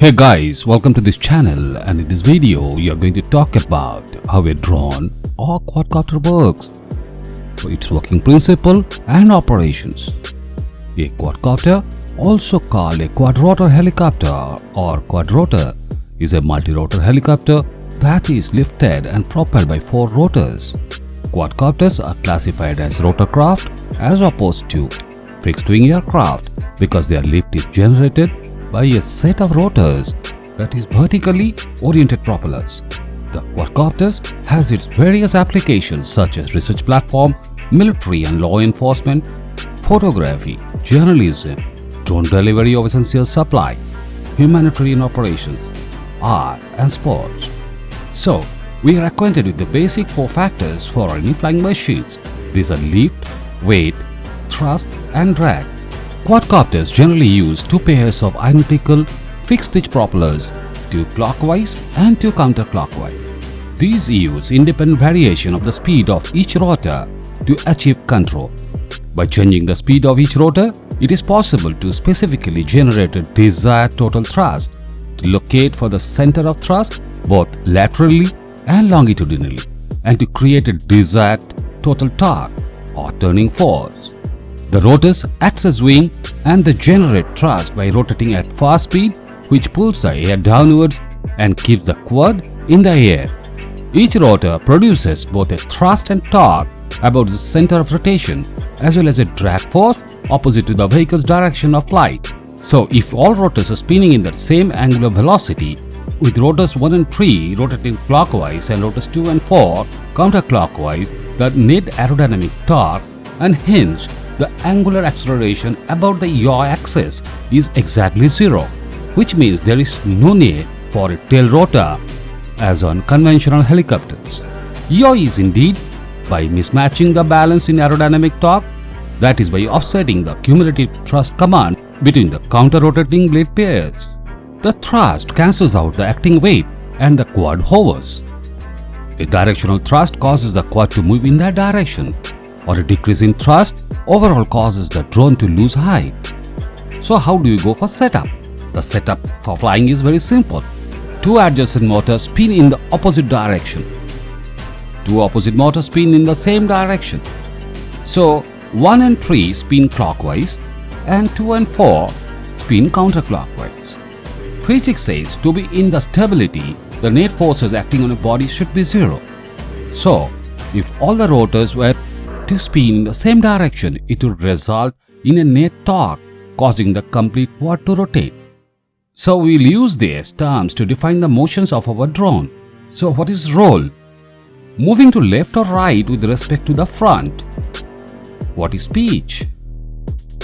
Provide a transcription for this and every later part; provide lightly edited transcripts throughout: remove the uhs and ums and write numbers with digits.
Hey guys, welcome to this channel, and in this video we are going to talk about how a drone or quadcopter works, its working principle and operations. A quadcopter, also called a quadrotor helicopter or quadrotor, is a multirotor helicopter that is lifted and propelled by 4 rotors. Quadcopters are classified as rotorcraft as opposed to fixed-wing aircraft because their lift is generated by a set of rotors, that is vertically oriented propellers. The quadcopters has its various applications such as research platform, military and law enforcement, photography, journalism, drone delivery of essential supply, humanitarian operations, art and sports. So, we are acquainted with the basic 4 factors for any flying machines. These are lift, weight, thrust and drag. Quadcopters generally use 2 pairs of identical fixed-pitch propellers, 2 clockwise and 2 counterclockwise. These use independent variation of the speed of each rotor to achieve control. By changing the speed of each rotor, it is possible to specifically generate a desired total thrust, to locate for the center of thrust both laterally and longitudinally, and to create a desired total torque or turning force. The rotors act as wing and they generate thrust by rotating at fast speed, which pulls the air downwards and keeps the quad in the air. Each rotor produces both a thrust and torque about the center of rotation as well as a drag force opposite to the vehicle's direction of flight. So if all rotors are spinning in the same angular velocity, with rotors 1 and 3 rotating clockwise and rotors 2 and 4 counterclockwise, the net aerodynamic torque and hence the angular acceleration about the yaw axis is exactly 0, which means there is no need for a tail rotor as on conventional helicopters. Yaw is indeed by mismatching the balance in aerodynamic torque, that is by offsetting the cumulative thrust command between the counter-rotating blade pairs. The thrust cancels out the acting weight and the quad hovers. A directional thrust causes the quad to move in that direction, or a decrease in thrust overall causes the drone to lose height. So how do you go for setup? The setup for flying is very simple. 2 adjacent motors spin in the opposite direction. 2 opposite motors spin in the same direction. So 1 and 3 spin clockwise and 2 and 4 spin counterclockwise. Physics says to be in the stability, the net forces acting on a body should be 0. So if all the rotors were to spin in the same direction, it would result in a net torque, causing the complete quad to rotate. So we will use these terms to define the motions of our drone. So what is roll? Moving to left or right with respect to the front. What is pitch?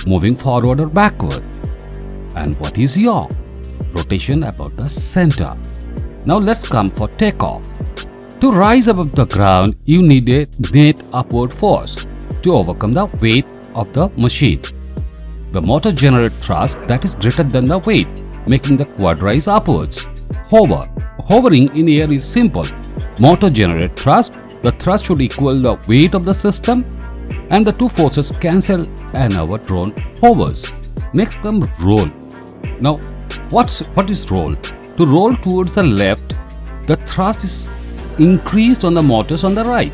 Moving forward or backward. And what is yaw? Rotation about the center. Now let's come for takeoff. To rise above the ground, you need a net upward force to overcome the weight of the machine. The motor generates thrust that is greater than the weight, making the quad rise upwards. Hovering in air is simple. Motor generates thrust, the thrust should equal the weight of the system, and the 2 forces cancel and our drone hovers. Next comes roll. Now, what is roll? To roll towards the left, the thrust is increased on the motors on the right.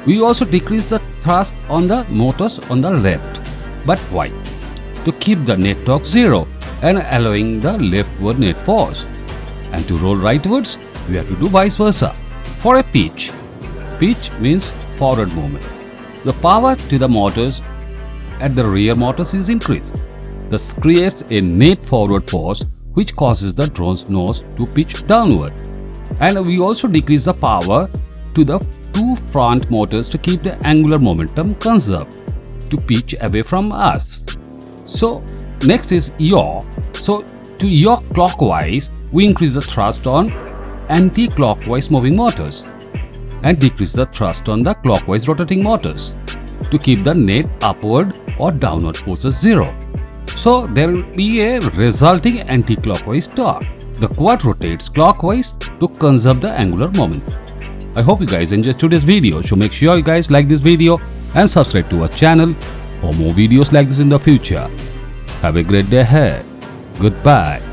We also decrease the thrust on the motors on the left. But why? To keep the net torque 0 and allowing the leftward net force. And to roll rightwards, we have to do vice versa. For a pitch means forward movement. The power to the motors at the rear motors is increased. This creates a net forward force which causes the drone's nose to pitch downward. And we also decrease the power to the 2 front motors to keep the angular momentum conserved, to pitch away from us. So next is yaw. So to yaw clockwise, we increase the thrust on anti-clockwise moving motors and decrease the thrust on the clockwise rotating motors to keep the net upward or downward forces 0. So there will be a resulting anti-clockwise torque. The quad rotates clockwise to conserve the angular moment. I hope you guys enjoyed today's video, so make sure you guys like this video and subscribe to our channel for more videos like this in the future. Have a great day ahead. Goodbye.